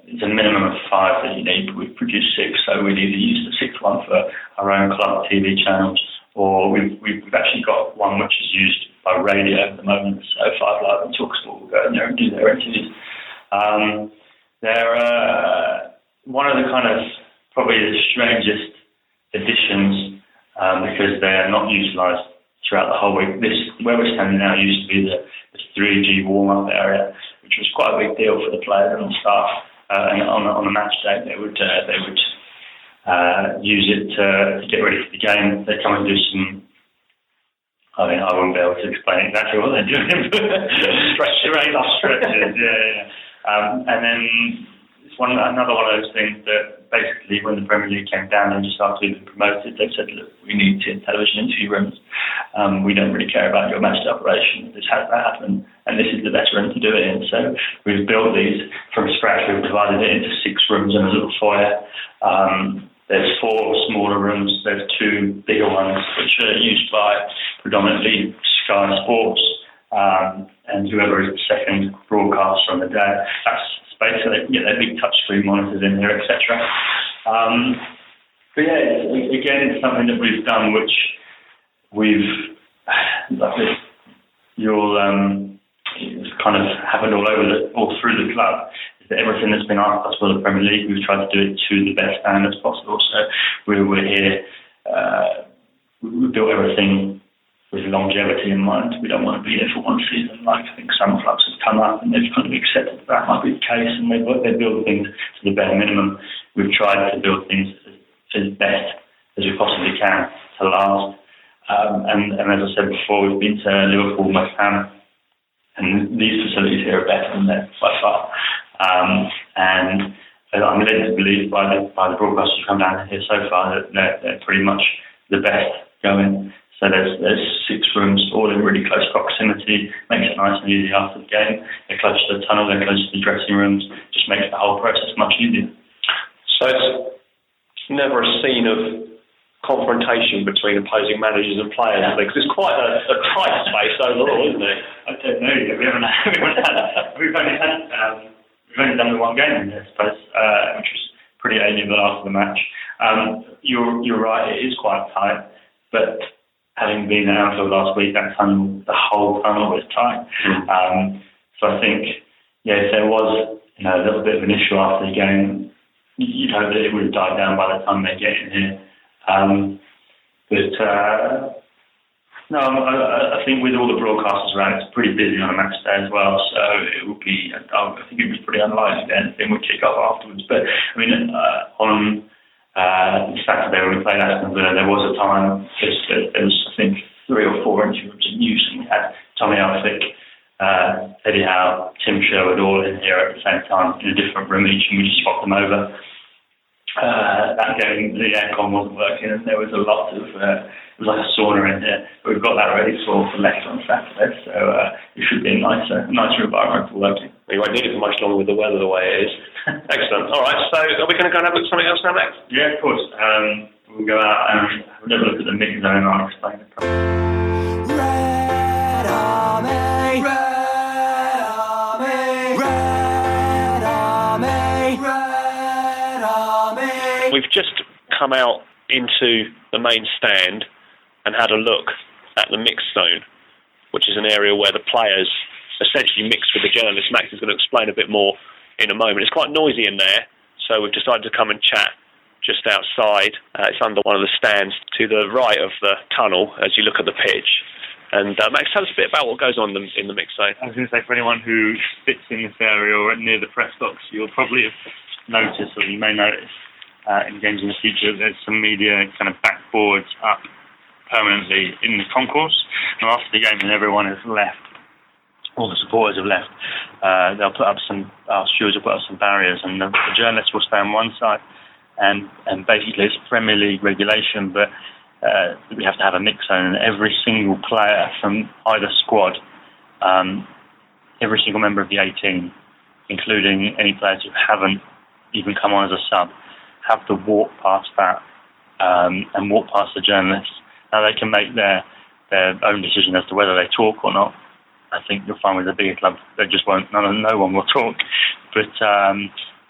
it's a minimum of 5 that you need. We've produced 6, so we'd either use the 6th one for our own club TV channels, or we've actually got one which is used by radio at the moment, so 5 Live and TalkSport will go in there and do their interviews. They're one of the kind of probably the strangest additions because they are not utilised throughout the whole week. This, where we're standing now, used to be the 3G warm-up area, which was quite a big deal for the players and the staff. And on the match day, they would use it to get ready for the game. They come and do some. I mean, I wouldn't be able to explain exactly what they're doing. Stretches, yeah. And then it's another one of those things that basically, when the Premier League came down and just started being promoted, they said, look, we need television interview rooms. We don't really care about your match operation. This has to happen, and this is the better room to do it in. So we've built these from scratch. We've divided it into 6 rooms and a little foyer. There's 4 smaller rooms. There's 2 bigger ones, which are used by predominantly Sky Sports and whoever is the second broadcaster on the day. That's space, so they can get their big touchscreen monitors in here, etc. But yeah, again, it's something that we've done, which we've it's kind of happened all through the club. Everything that's been asked us for the Premier League, we've tried to do it to the best standards possible. So we're here, we built everything with longevity in mind. We don't want to be here for one season, like I think some clubs have come up and they've kind of accepted that might be the case, and they build things to the bare minimum. We've tried to build things as best as we possibly can to last. And as I said before, we've been to Liverpool, West Ham, and these facilities here are better than that by far. And I'm led to believe by the broadcasters who come down here so far that they're pretty much the best going. So there's 6 rooms, all in really close proximity, makes it nice and easy after the game. They're close to the tunnel, they're close to the dressing rooms, just makes the whole process much easier. So it's never a scene of confrontation between opposing managers and players, because it's quite a tight space overall, isn't it? I don't know. We've only done the one game in this place, which was pretty amiable after the match. You're right, it is quite tight, but having been at Anfield last week, the whole tunnel was tight. So I think, if there was a little bit of an issue after the game, you'd hope that it would have died down by the time they get in here. No, I think with all the broadcasters around, it's pretty busy on a match day as well. So it would be, I think it would be pretty unlikely that anything would kick off afterwards. But I mean, on Saturday when we played Aston Villa, there was a time, there was, I think, 3 or 4 interviews in use, and we had Tommy Elphick, Eddie Howe, Tim Sherwood all in here at the same time in a different room each, and we just swapped them over. That game, the aircon wasn't working, and there was a lot of, it was like a sauna in here. But we've got that ready for Leicester on Saturday, so it should be a nicer environment for working. You won't need it for much longer with the weather the way it is. Excellent. All right, so are we going to go and have a look at something else now, Max? Yeah, of course. We'll go out and have a little look at the mix zone, and I'll explain it. Red Army, Red Army, Red Army, Red Army. We've just come out into the main stand and had a look at the mix zone, which is an area where the players essentially mix with the journalists. Max is going to explain a bit more in a moment. It's quite noisy in there, so we've decided to come and chat just outside. It's under one of the stands to the right of the tunnel as you look at the pitch. And Max, tell us a bit about what goes on in the mix zone. I was going to say, for anyone who sits in this area or near the press box, you'll probably have noticed, or you may notice, in games in the future, there's some media kind of backboards up permanently in the concourse. And after the game, when everyone has left, all the supporters have left, they'll put up our stewards will put up some barriers, and the journalists will stay on one side. And basically, it's Premier League regulation, but we have to have a mix zone, and every single player from either squad, every single member of the 18, including any players who haven't even come on as a sub, have to walk past that and walk past the journalists. Now they can make their own decision as to whether they talk or not. I think you'll find with the bigger clubs they just won't. No one will talk, but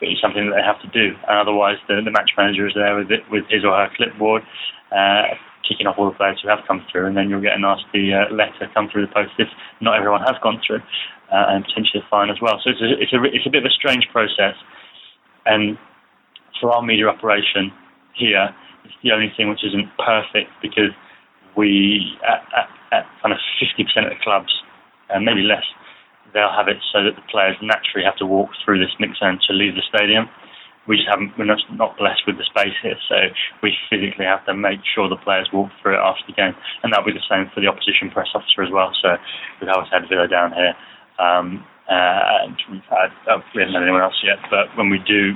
it's something that they have to do. And otherwise, the match manager is there with his or her clipboard, kicking off all the players who have come through, and then you'll get a nasty letter come through the post if not everyone has gone through, and potentially a fine as well. So it's a bit of a strange process, and for our media operation here, it's the only thing which isn't perfect, because we, at kind of 50% of the clubs, maybe less, they'll have it so that the players naturally have to walk through this mix zone to leave the stadium. We're not blessed with the space here, so we physically have to make sure the players walk through it after the game. And that'll be the same for the opposition press officer as well. So we've always had Villa down here. And we haven't had anyone else yet, but when we do,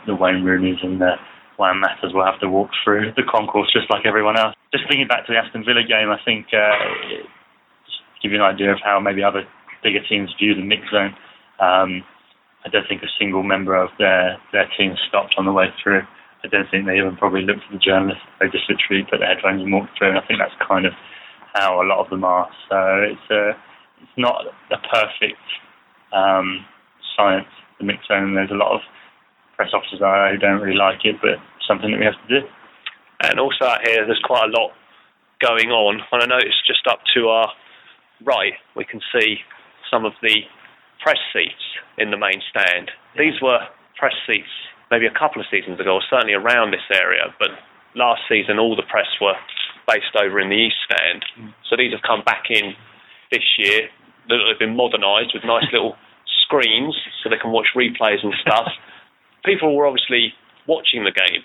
the Wayne Rooneys and the Wayne Matters will have to walk through the concourse just like everyone else. Just thinking back to the Aston Villa game, I think, just to give you an idea of how maybe other bigger teams view the mix zone, I don't think a single member of their team stopped on the way through. I don't think they even probably looked at the journalists. They just literally put their headphones and walked through, and I think that's kind of how a lot of them are. So it's not a perfect science, the mix zone. There's a lot of press officers who don't really like it, but something that we have to do. And also out here, there's quite a lot going on. And I noticed just up to our right, we can see some of the press seats in the main stand. These were press seats maybe a couple of seasons ago, or certainly around this area, but last season all the press were based over in the East Stand. So these have come back in this year. They've been modernised with nice little screens so they can watch replays and stuff. People were obviously watching the game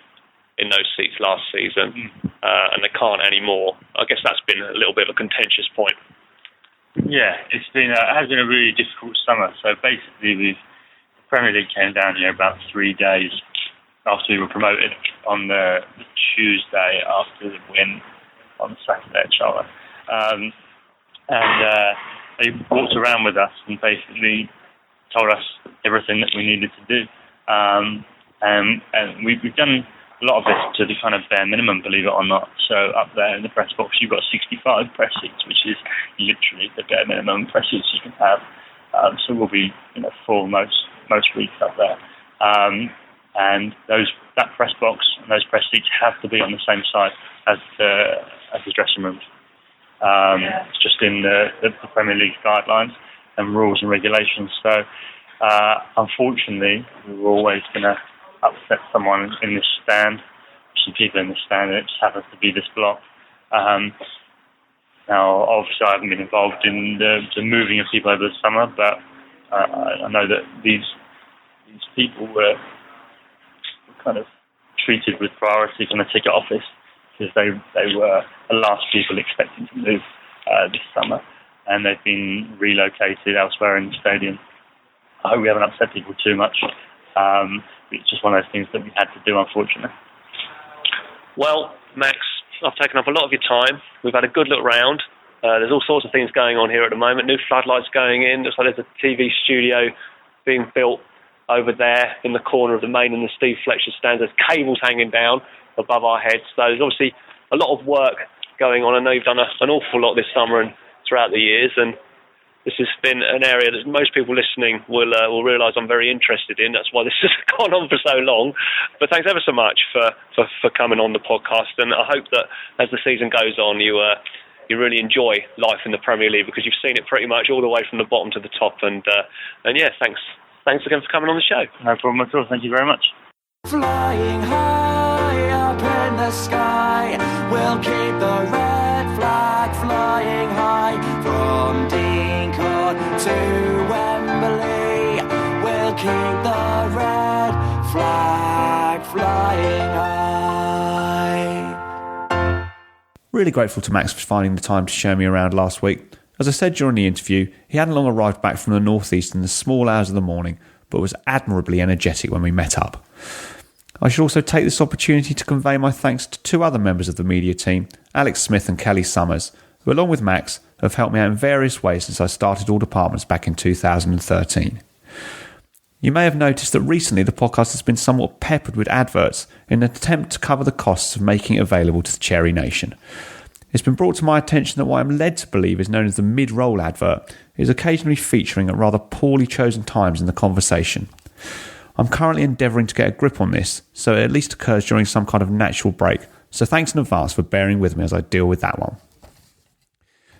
in those seats last season, and they can't anymore. I guess that's been a little bit of a contentious point. Yeah, it has been a really difficult summer. So basically, the Premier League came down here about 3 days after we were promoted on the Tuesday after the win on the Saturday at Charlotte. And they walked around with us and basically told us everything that we needed to do. And we've done a lot of this to the kind of bare minimum, believe it or not. So up there in the press box, you've got 65 press seats, which is literally the bare minimum press seats you can have. So we'll be full most weeks up there. And that press box and those press seats have to be on the same side as the dressing rooms. It's just in the Premier League guidelines and rules and regulations. So unfortunately, we were always going to upset someone in this stand, some people in this stand, and it just happens to be this block. Now, obviously, I haven't been involved in the moving of people over the summer, but I know that these people were kind of treated with priority from the ticket office, because they were the last people expecting to move this summer, and they've been relocated elsewhere in the stadium. I hope we haven't upset people too much. It's just one of those things that we had to do, unfortunately. Well, Max, I've taken up a lot of your time. We've had a good look round. There's all sorts of things going on here at the moment. New floodlights going in. Looks like there's a TV studio being built over there in the corner of the main and the Steve Fletcher stands. There's cables hanging down above our heads. So there's obviously a lot of work going on. I know you've done an awful lot this summer and throughout the years, and this has been an area that most people listening will realise I'm very interested in. That's why this has gone on for so long. But thanks ever so much for coming on the podcast, and I hope that as the season goes on, you really enjoy life in the Premier League, because you've seen it pretty much all the way from the bottom to the top. And yeah, thanks again for coming on the show. No problem at all. Thank you very much. Flying high up in the sky, we'll keep the red flag flying high. From Dean Court to Wembley, we'll keep the red flag flying high. Really grateful to Max for finding the time to show me around last week. As I said during the interview, he hadn't long arrived back from the northeast in the small hours of the morning, but was admirably energetic when we met up. I should also take this opportunity to convey my thanks to two other members of the media team, Alex Smith and Kelly Summers, who along with Max have helped me out in various ways since I started All Departments back in 2013. You may have noticed that recently the podcast has been somewhat peppered with adverts in an attempt to cover the costs of making it available to the Cherry Nation. It's been brought to my attention that what I'm led to believe is known as the mid-roll advert is occasionally featuring at rather poorly chosen times in the conversation. I'm currently endeavouring to get a grip on this, so it at least occurs during some kind of natural break, so thanks in advance for bearing with me as I deal with that one.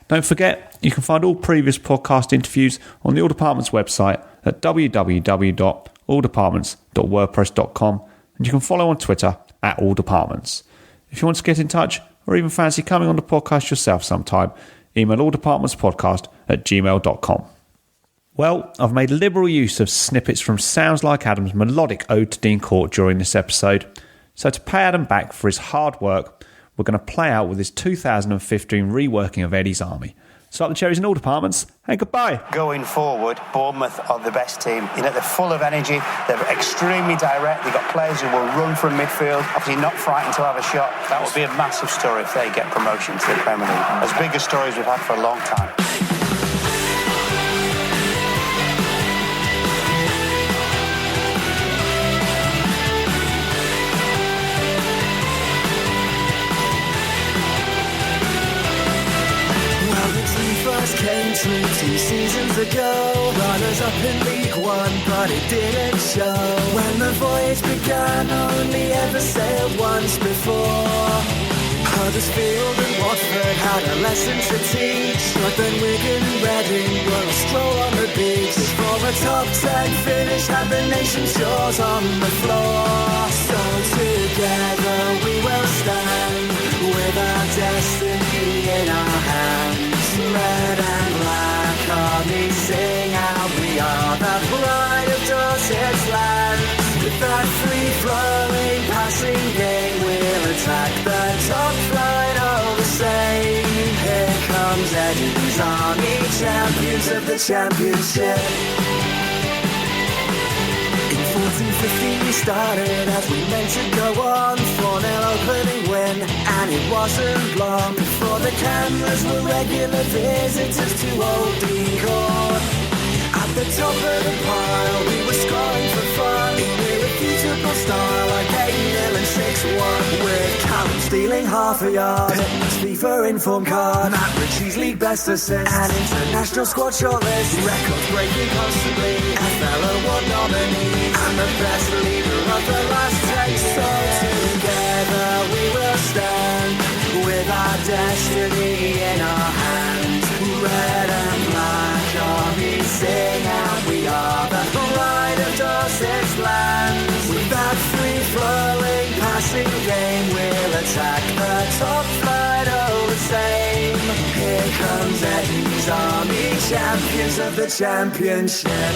Don't forget, you can find all previous podcast interviews on the All Departments website at www.alldepartments.wordpress.com, and you can follow on Twitter at All Departments. If you want to get in touch, or even fancy coming on the podcast yourself sometime, email alldepartmentspodcast@gmail.com. Well, I've made liberal use of snippets from Sounds Like Adam's melodic ode to Dean Court during this episode, so to pay Adam back for his hard work, we're going to play out with his 2015 reworking of Eddie's Army. So up the cherries in all departments, and goodbye. Going forward, Bournemouth are the best team. You know, they're full of energy, they're extremely direct, they've got players who will run from midfield, obviously not frightened to have a shot. That would be a massive story if they get promotion to the Premier League. As big a story as we've had for a long time. Came through 2 seasons ago, runners up in League One, but it didn't show. When the voyage began, only ever sailed once before. Huddersfield and Watford had a lesson to teach, but then Wigan and Reading were a stroll on the beach. For a top 10 finish had the nation's shores on the floor. So together we will stand, with our destiny in our hands. Red and black army sing out, we are the pride of Dorset's land. With that free-flowing passing game, we'll attack the top flight all the same. Here comes Eddie's Army, champions of the championship. In 14-15 we started as we meant to go on, 4-0 opening win, and it wasn't long before the cameras were regular visitors to Old Dean Court. At the top of the pile we were scoring for fun, in irrefutable style like 8-0 and 6-1, with Callum stealing half a yard, Pittman's FIFA inform card, Matt Ritchie's league best assist, and international squad shortlist, records breaking constantly, FL Award nominee, and the best leader of the last 10 years. So together we will stand, with our destiny in our hands. Red and black army sing out, we are the pride of Dorset's land. With that free-flowing passing game, we'll attack the top flight all the same. Here comes Eddie's Army, champions of the championship.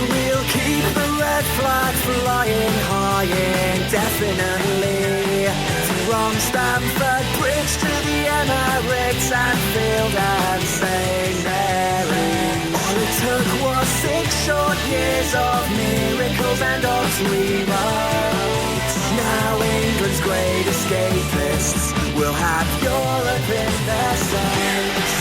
We'll keep the red flag flying high indefinitely. From Stamford Bridge to the Emirates, Anfield and St Mary's. All it took was 6 short years of miracles and odds rewrites. Now England's great escapists will have Europe in their sights.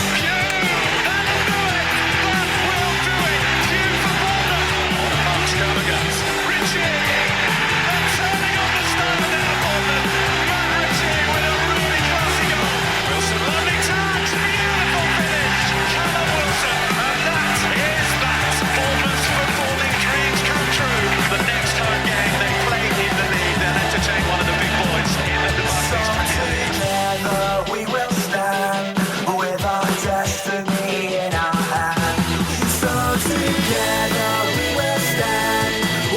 We will stand with our destiny in our hands. So together we will stand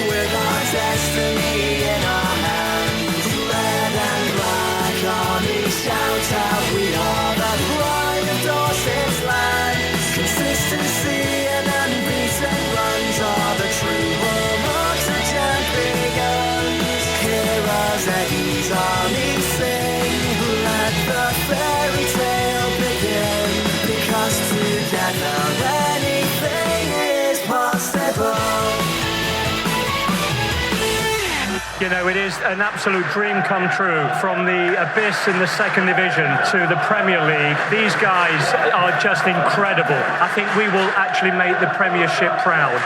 with our destiny in our hands. Red and black armies shout out, we are the pride of Dorset's land. Consistency and unbeaten runs are the true hallmarks of champions. Heroes Eddie's army sing, let the fairy tale begin, because together anything is possible. You know, it is an absolute dream come true. From the abyss in the second division to the Premier League, these guys are just incredible. I think we will actually make the Premiership proud.